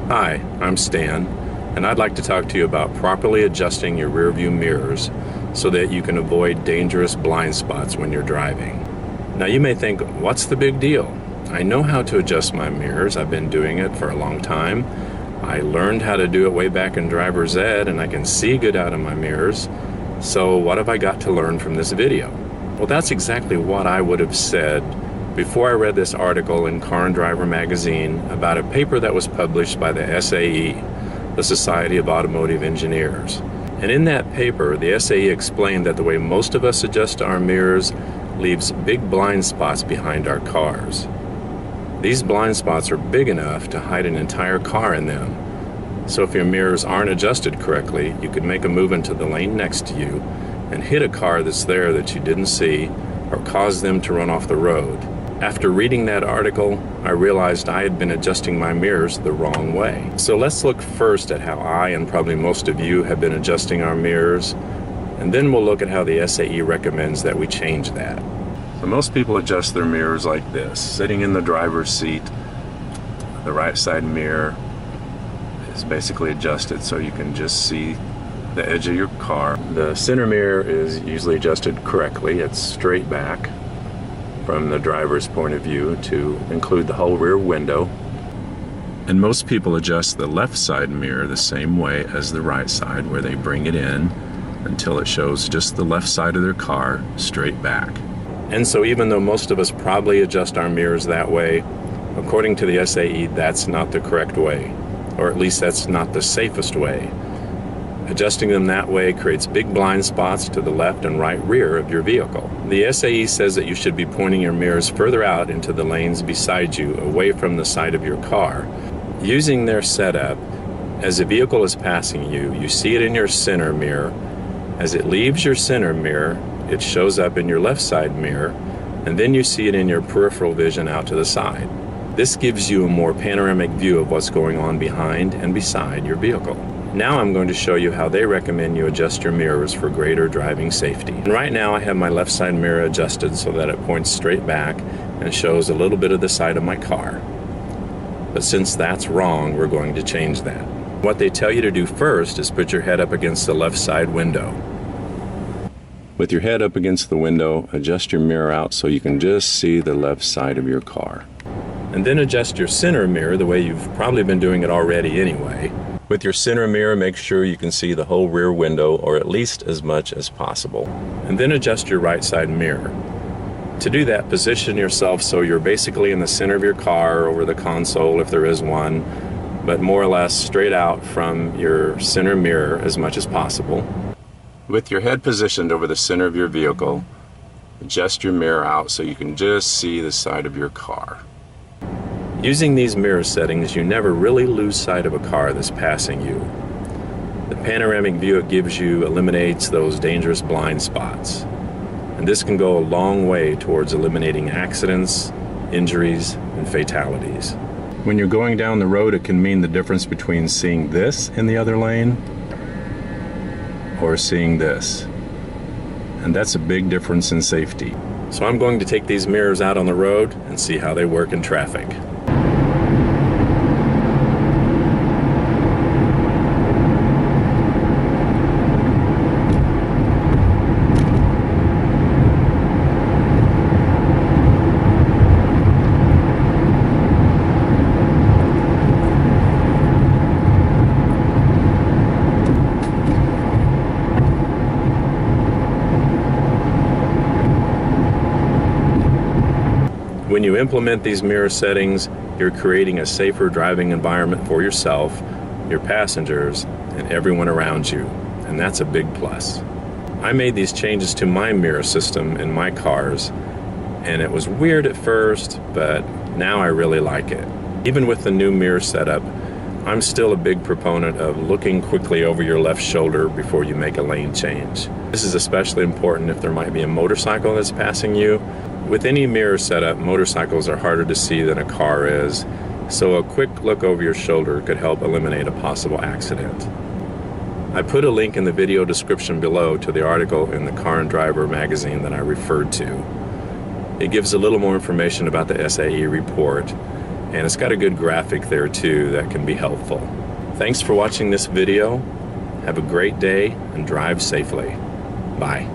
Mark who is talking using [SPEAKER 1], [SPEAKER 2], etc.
[SPEAKER 1] Hi, I'm Stan, and I'd like to talk to you about properly adjusting your rearview mirrors so that you can avoid dangerous blind spots when you're driving. Now you may think, what's the big deal? I know how to adjust my mirrors. I've been doing it for a long time. I learned how to do it way back in driver's ed, and I can see good out of my mirrors. So what have I got to learn from this video? Well, that's exactly what I would have said before I read this article in Car and Driver magazine about a paper that was published by the SAE, the Society of Automotive Engineers. And in that paper, the SAE explained that the way most of us adjust our mirrors leaves big blind spots behind our cars. These blind spots are big enough to hide an entire car in them. So if your mirrors aren't adjusted correctly, you could make a move into the lane next to you and hit a car that's there that you didn't see, or cause them to run off the road. After reading that article, I realized I had been adjusting my mirrors the wrong way. So let's look first at how I, and probably most of you, have been adjusting our mirrors, and then we'll look at how the SAE recommends that we change that. So most people adjust their mirrors like this. Sitting in the driver's seat, the right side mirror is basically adjusted so you can just see the edge of your car. The center mirror is usually adjusted correctly. It's straight back from the driver's point of view to include the whole rear window. And most people adjust the left side mirror the same way as the right side, where they bring it in until it shows just the left side of their car straight back. And so even though most of us probably adjust our mirrors that way, according to the SAE, that's not the correct way, or at least that's not the safest way. Adjusting them that way creates big blind spots to the left and right rear of your vehicle. The SAE says that you should be pointing your mirrors further out into the lanes beside you, away from the side of your car. Using their setup, as a vehicle is passing you, you see it in your center mirror. As it leaves your center mirror, it shows up in your left side mirror, and then you see it in your peripheral vision out to the side. This gives you a more panoramic view of what's going on behind and beside your vehicle. Now I'm going to show you how they recommend you adjust your mirrors for greater driving safety. And right now I have my left side mirror adjusted so that it points straight back and shows a little bit of the side of my car. But since that's wrong, we're going to change that. What they tell you to do first is put your head up against the left side window. With your head up against the window, adjust your mirror out so you can just see the left side of your car. And then adjust your center mirror the way you've probably been doing it already anyway. With your center mirror, make sure you can see the whole rear window, or at least as much as possible. And then adjust your right side mirror. To do that, position yourself so you're basically in the center of your car, over the console if there is one, but more or less straight out from your center mirror as much as possible. With your head positioned over the center of your vehicle, adjust your mirror out so you can just see the side of your car. Using these mirror settings, you never really lose sight of a car that's passing you. The panoramic view it gives you eliminates those dangerous blind spots. And this can go a long way towards eliminating accidents, injuries, and fatalities. When you're going down the road, it can mean the difference between seeing this in the other lane or seeing this. And that's a big difference in safety. So I'm going to take these mirrors out on the road and see how they work in traffic. When you implement these mirror settings, you're creating a safer driving environment for yourself, your passengers, and everyone around you, and that's a big plus. I made these changes to my mirror system in my cars, and it was weird at first, but now I really like it. Even with the new mirror setup, I'm still a big proponent of looking quickly over your left shoulder before you make a lane change. This is especially important if there might be a motorcycle that's passing you. With any mirror setup, motorcycles are harder to see than a car is, so a quick look over your shoulder could help eliminate a possible accident. I put a link in the video description below to the article in the Car and Driver magazine that I referred to. It gives a little more information about the SAE report, And it's got a good graphic there too that can be helpful. Thanks for watching this video. Have a great day and drive safely. Bye.